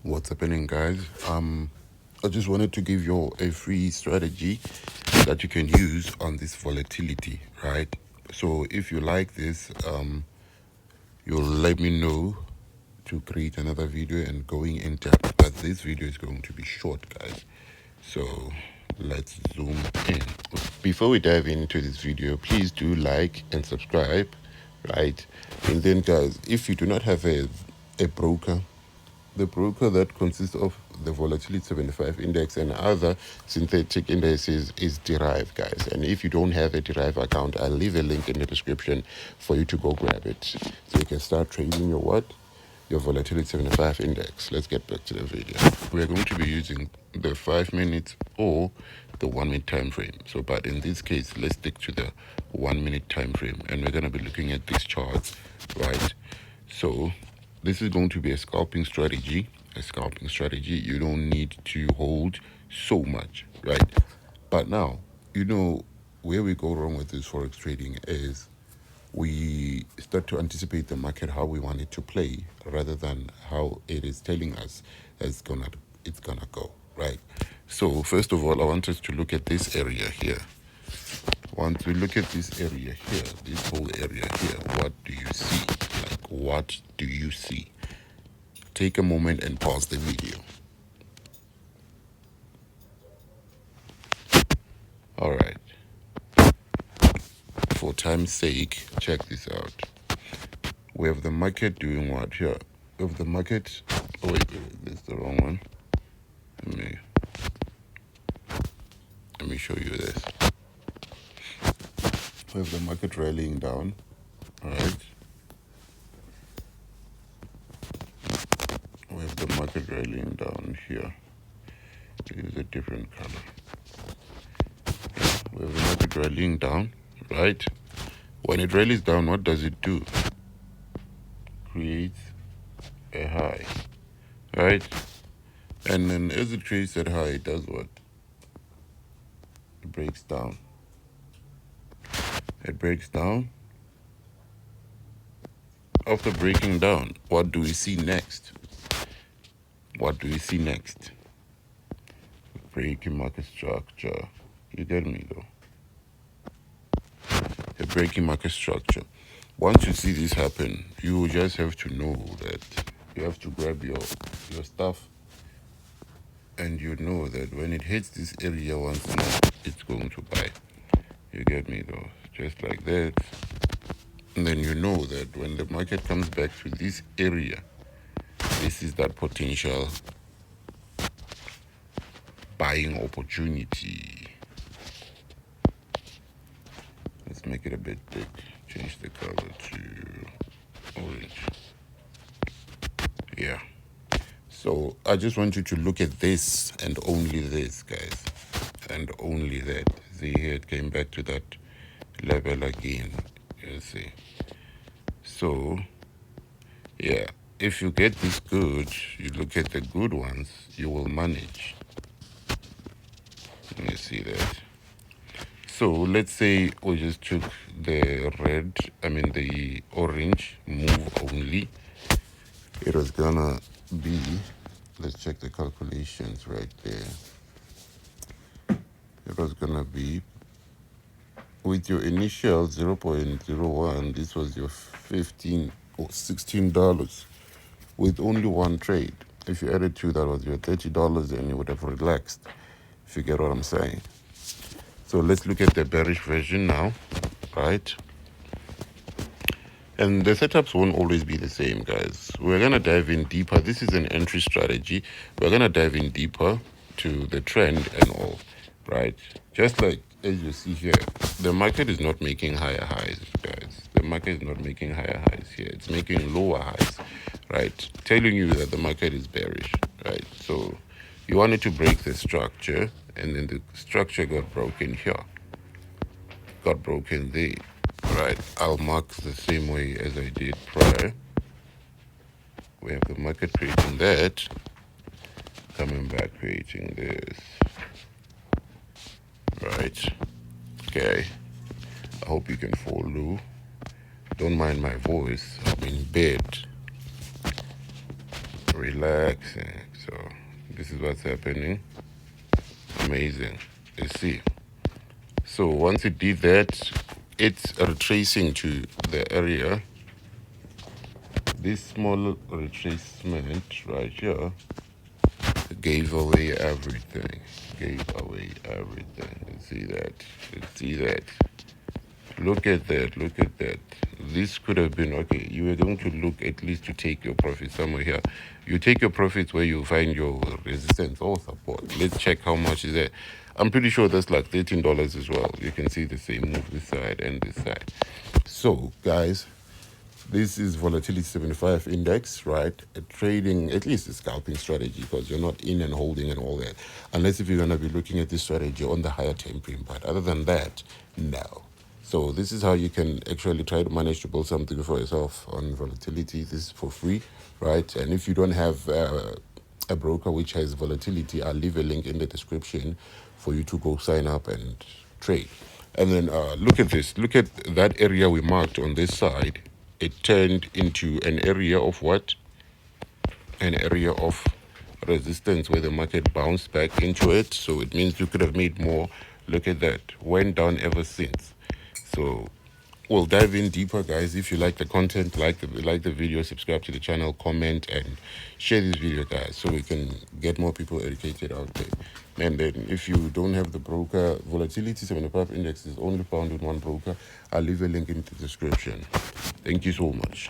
What's happening, guys? I just wanted to give you a free strategy that you can use on this volatility, right? So if you like this, you'll let me know to create another video and going in depth, but this video is going to be short, guys. So let's zoom in. Before we dive into this video, please do like and subscribe, right? And then, guys, if you do not have a broker, the broker that consists of the Volatility 75 index and other synthetic indices is Deriv, guys. And if you don't have a Deriv account, I'll leave a link in the description for you to go grab it, so you can start trading your Volatility 75 index. Let's get back to the video. We're going to be using the 5 minutes or the 1 minute time frame. So, but in this case, let's stick to the 1 minute time frame, and we're going to be looking at these charts, right? So this is going to be a scalping strategy. You don't need to hold so much, right? But now, where we go wrong with this forex trading is we start to anticipate the market how we want it to play rather than how it is telling us it's gonna go, right? So first of all, I want us to look at this area here. Once we look at this area here, this whole area here, what do you see? Like, what do you see? Take a moment and pause the video. All right. For time's sake, check this out. We have the market doing what here? We have the market. Oh wait, this is the wrong one. Let me show you this. We have the market rallying down. All right. We have the market rallying down here. This is a different color. We have the market rallying down, right? When it rallies down, what does it do? Creates a high, right? And then as it creates that high, it does what? It breaks down. It breaks down. After breaking down, what do we see next? What do we see next? Breaking market structure. You get me though? A breaking market structure. Once you see this happen, you just have to know that you have to grab your stuff, and you know that when it hits this area once more, it's going to buy. You get me though? Just like that. And then you know that when the market comes back to this area, this is that potential buying opportunity. Let's make it a bit big. Change the color to orange. Yeah. So I just want you to look at this and only this, guys. And only that. See here, it came back to that level again. You see. So, yeah. If you get this good, you look at the good ones, you will manage. Let me see that. So let's say we just took the orange move only. It was gonna be, let's check the calculations right there. It was gonna be, with your initial 0.01, this was your $15 or $16 with only one trade. If you added two, that was your $30, and you would have relaxed, if you get what I'm saying. So let's look at the bearish version now, right? And the setups won't always be the same, guys. We're going to dive in deeper. This is an entry strategy. We're going to dive in deeper to the trend and all, right? Just like as you see here, the market is not making higher highs, guys. The market is not making higher highs here. It's making lower highs, right? Telling you that the market is bearish, right? So you wanted to break the structure, and then the structure got broken here. Got broken there. Right, I'll mark the same way as I did prior. We have the market creating that, coming back creating this. Right, okay. I hope you can follow. Don't mind my voice, I'm in bed. relaxing. So this is what's happening. Amazing. Let's see. So once it did that, it's retracing to the area. This small retracement right here gave away everything. Gave away everything. Let's see that. Let's see that. Look at that. Look at that. This could have been okay. You were going to look at least to take your profit somewhere here. You take your profits where you find your resistance or support. Let's check how much is that. I'm pretty sure that's like $13 as well. You can see the same move this side and this side. So guys, this is volatility 75 index, right? A trading, at least a scalping strategy, because you're not in and holding and all that, unless if you're going to be looking at this strategy on the higher time frame. But other than that, no. So this is how you can actually try to manage to build something for yourself on volatility. This is for free, right? And if you don't have a broker which has volatility, I'll leave a link in the description for you to go sign up and trade. And then look at this. Look at that area we marked on this side. It turned into an area of what? An area of resistance where the market bounced back into it. So it means you could have made more. Look at that. Went down ever since. So we'll dive in deeper, guys. If you like the content, like the video, subscribe to the channel, comment, and share this video, guys, so we can get more people educated out there. And then if you don't have the broker, volatility 75 index is only found in one broker. I'll leave a link in the description. Thank you so much.